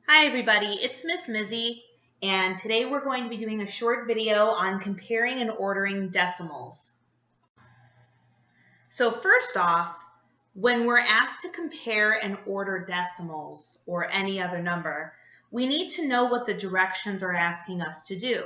Hi everybody, it's Miss Mizzy, and today we're going to be doing a short video on comparing and ordering decimals. So first off, when we're asked to compare and order decimals or any other number, we need to know what the directions are asking us to do.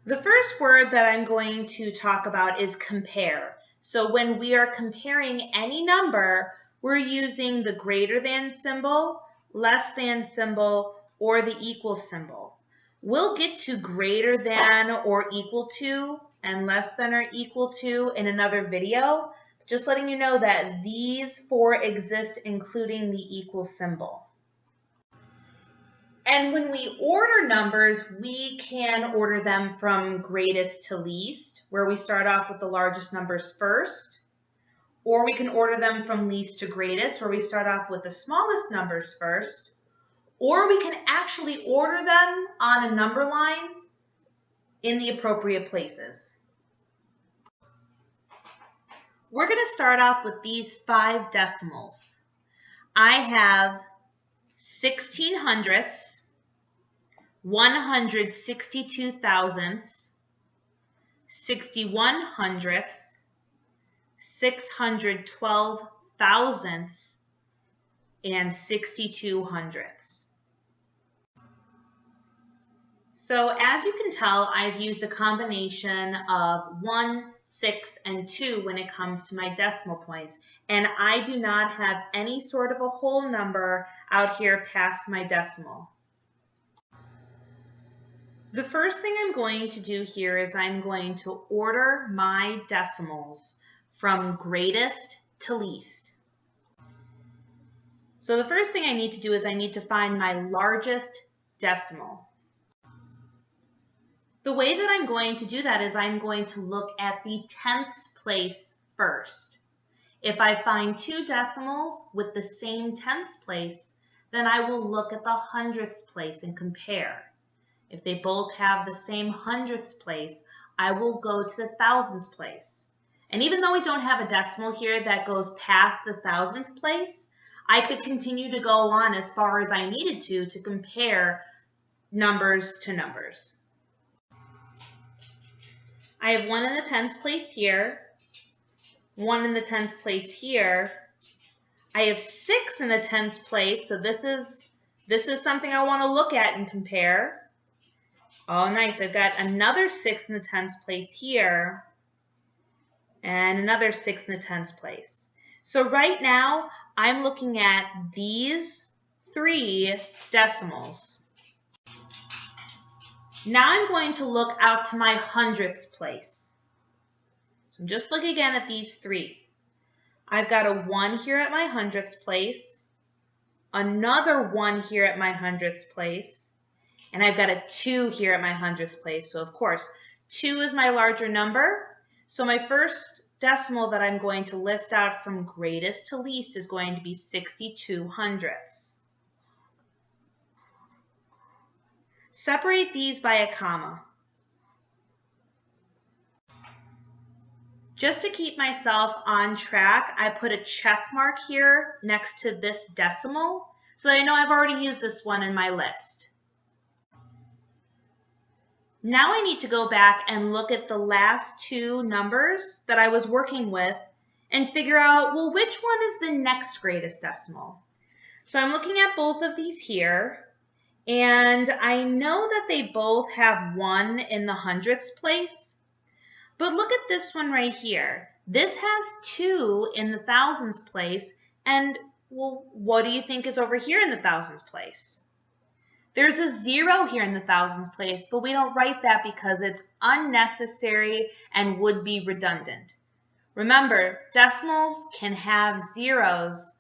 The first word that I'm going to talk about is compare. So when we are comparing any number, we're using the greater than symbol, less than symbol, or the equal symbol. We'll get to greater than or equal to and less than or equal to in another video, just letting you know that these four exist including the equal symbol. And when we order numbers, we can order them from greatest to least, where we start off with the largest numbers first. Or we can order them from least to greatest, where we start off with the smallest numbers first. Or we can actually order them on a number line in the appropriate places. We're going to start off with these 5 decimals. I have 16 hundredths, 162 thousandths, 61 hundredths, 612 thousandths, and 62 hundredths. So as you can tell, I've used a combination of 1, 6, and 2 when it comes to my decimal points, and I do not have any sort of a whole number out here past my decimal. The first thing I'm going to do here is I'm going to order my decimals from greatest to least. So the first thing I need to do is I need to find my largest decimal. The way that I'm going to do that is I'm going to look at the tenths place first. If I find 2 decimals with the same tenths place, then I will look at the hundredths place and compare. If they both have the same hundredths place, I will go to the thousandths place. And even though we don't have a decimal here that goes past the thousandths place, I could continue to go on as far as I needed to compare numbers to numbers. I have 1 in the tenths place here, 1 in the tenths place here. I have 6 in the tenths place, so this is something I want to look at and compare. Oh, nice. I've got another 6 in the tenths place here and another 6 in the tenths place. So right now, I'm looking at these 3 decimals. Now I'm going to look out to my hundredths place. So just look again at these 3. I've got a 1 here at my hundredths place, another 1 here at my hundredths place, and I've got a 2 here at my hundredths place. So of course, 2 is my larger number. So my first decimal that I'm going to list out from greatest to least is going to be 62 hundredths. Separate these by a comma. Just to keep myself on track, I put a check mark here next to this decimal, so I know I've already used this one in my list. Now I need to go back and look at the last 2 numbers that I was working with and figure out, well, which one is the next greatest decimal? So I'm looking at both of these here, and I know that they both have 1 in the hundredths place, but look at this one right here. This has 2 in the thousandths place, and well, what do you think is over here in the thousandths place? There's a 0 here in the thousandths place, but we don't write that because it's unnecessary and would be redundant. Remember, decimals can have zeros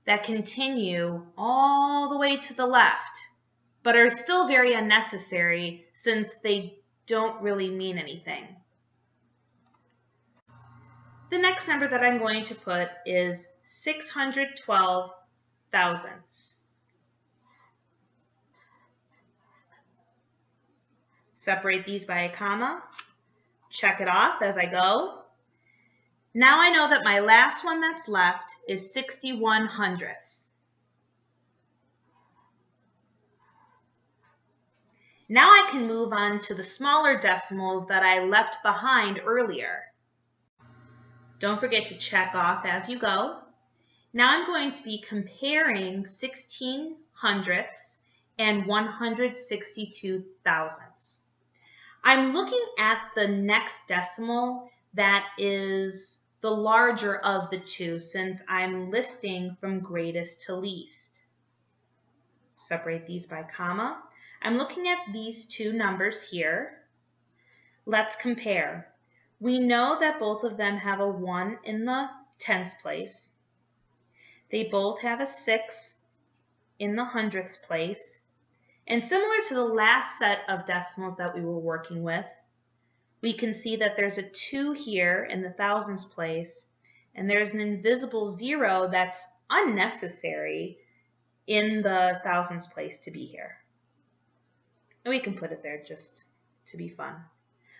that continue all the way to the left, but are still very unnecessary since they don't really mean anything. The next number that I'm going to put is 612 thousandths. Separate these by a comma, check it off as I go. Now I know that my last one that's left is 61 hundredths. Now I can move on to the smaller decimals that I left behind earlier. Don't forget to check off as you go. Now I'm going to be comparing 16 hundredths and 162 thousandths. I'm looking at the next decimal that is the larger of the two since I'm listing from greatest to least. Separate these by comma. I'm looking at these two numbers here. Let's compare. We know that both of them have a 1 in the tens place. They both have a 6 in the hundredths place. And similar to the last set of decimals that we were working with, we can see that there's a 2 here in the thousands place, and there's an invisible 0 that's unnecessary in the thousands place to be here. And we can put it there just to be fun.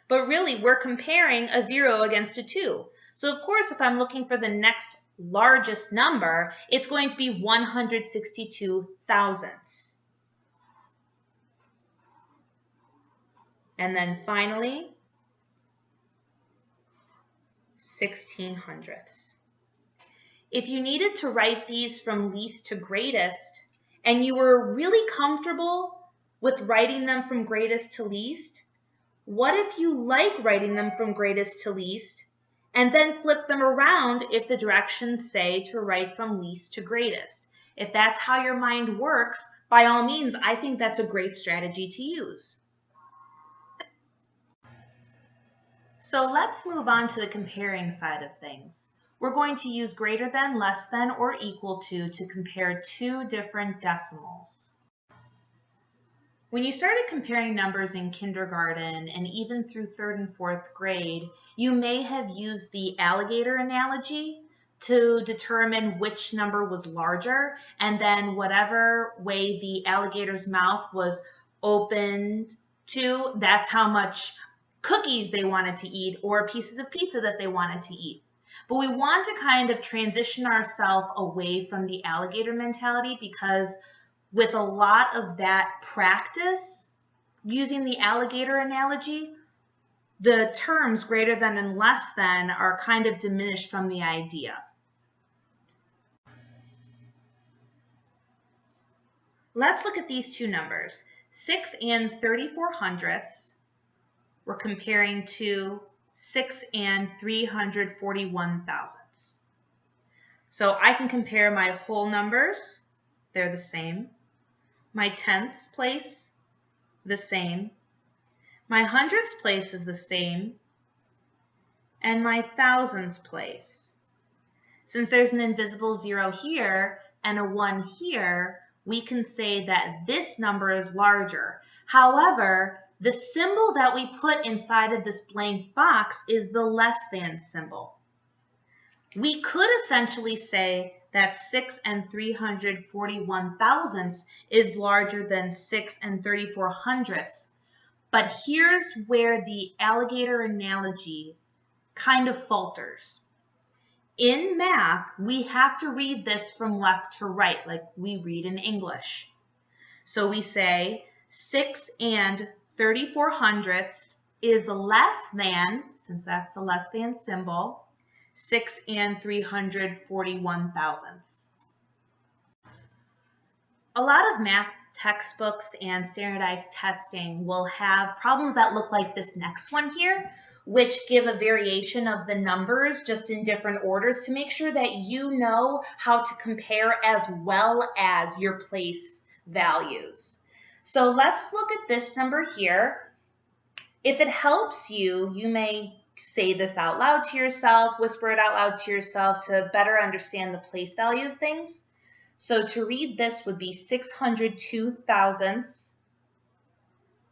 But really, we're comparing a 0 against a 2. So of course, if I'm looking for the next largest number, it's going to be 162 thousandths. And then finally, 16 hundredths. If you needed to write these from least to greatest, and you were really comfortable with writing them from greatest to least, what if you like writing them from greatest to least, and then flip them around if the directions say to write from least to greatest? If that's how your mind works, by all means, I think that's a great strategy to use. So let's move on to the comparing side of things. We're going to use greater than, less than, or equal to compare two different decimals. When you started comparing numbers in kindergarten and even through 3rd and 4th grade, you may have used the alligator analogy to determine which number was larger, and then whatever way the alligator's mouth was opened to, that's how much cookies they wanted to eat or pieces of pizza that they wanted to eat. But we want to kind of transition ourselves away from the alligator mentality, because with a lot of that practice using the alligator analogy, the terms greater than and less than are kind of diminished from the idea. Let's look at these two numbers. 6 and 34 hundredths. We're comparing to 6 and 341 thousandths. So I can compare my whole numbers. They're the same. My tenths place, the same. My hundredths place is the same. And my thousands place. Since there's an invisible 0 here and a 1 here, we can say that this number is larger. However, the symbol that we put inside of this blank box is the less than symbol. We could essentially say that 6 and 341 thousandths is larger than 6 and 34 hundredths. But here's where the alligator analogy kind of falters. In math, we have to read this from left to right, like we read in English. So we say 6 and 34 hundredths is less than, since that's the less than symbol, 6 and 341 thousandths. A lot of math textbooks and standardized testing will have problems that look like this next one here, which give a variation of the numbers just in different orders to make sure that you know how to compare as well as your place values. So let's look at this number here. If it helps you, you may say this out loud to yourself, whisper it out loud to yourself to better understand the place value of things. So to read this would be 602 thousandths,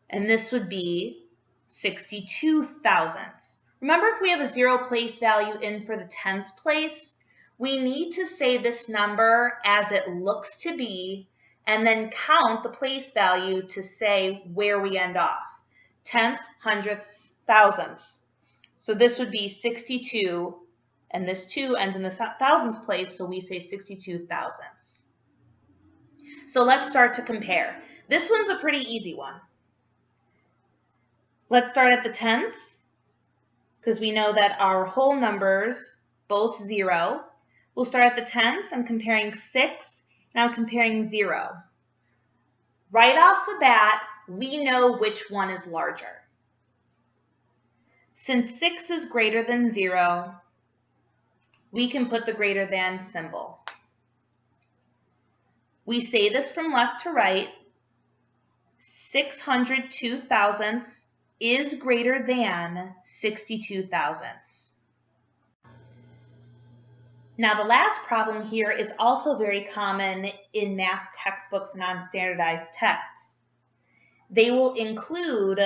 and this would be 62 thousandths. Remember, if we have a 0 place value in for the tens place, we need to say this number as it looks to be, and then count the place value to say where we end off. Tenths, hundredths, thousandths. So this would be 62, and this 2 ends in the thousandths place, so we say 62 thousandths. So let's start to compare. This one's a pretty easy one. Let's start at the tenths, because we know that our whole numbers, both 0. We'll start at the tenths. I'm comparing 6, and I'm comparing 0. Right off the bat, we know which one is larger. Since 6 is greater than 0, we can put the greater than symbol. We say this from left to right. 602 thousandths is greater than 62 thousandths. Now the last problem here is also very common in math textbooks and on standardized tests. They will include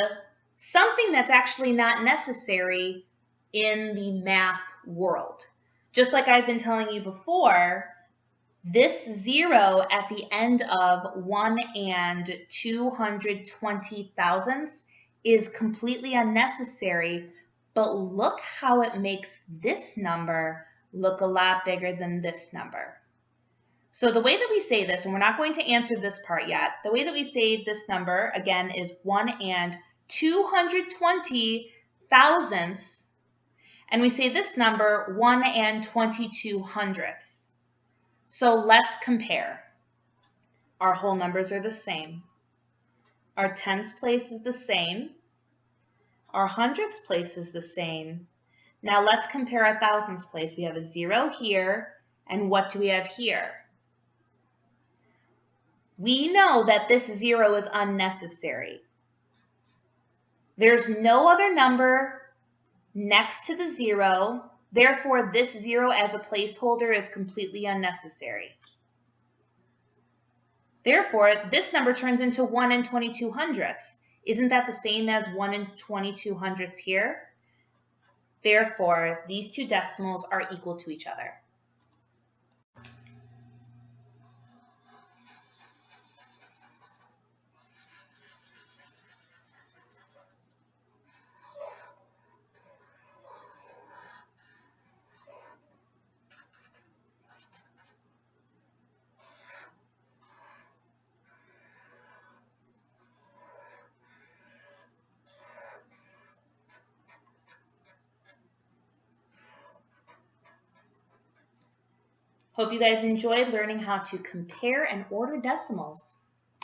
something that's actually not necessary in the math world. Just like I've been telling you before, this 0 at the end of 1 and 220 thousandths is completely unnecessary, but look how it makes this number look a lot bigger than this number. So the way that we say this, and we're not going to answer this part yet, the way that we say this number, again, is 1 and 220 thousandths, and we say this number 1 and 22 hundredths. So let's compare. Our whole numbers are the same. Our tenths place is the same. Our hundredths place is the same. Now let's compare our thousandths place. We have a 0 here, and what do we have here? We know that this 0 is unnecessary. There's no other number next to the 0, therefore this 0 as a placeholder is completely unnecessary. Therefore, this number turns into 1 and 22 hundredths. Isn't that the same as 1 and 22 hundredths here? Therefore, these two decimals are equal to each other. Hope you guys enjoyed learning how to compare and order decimals.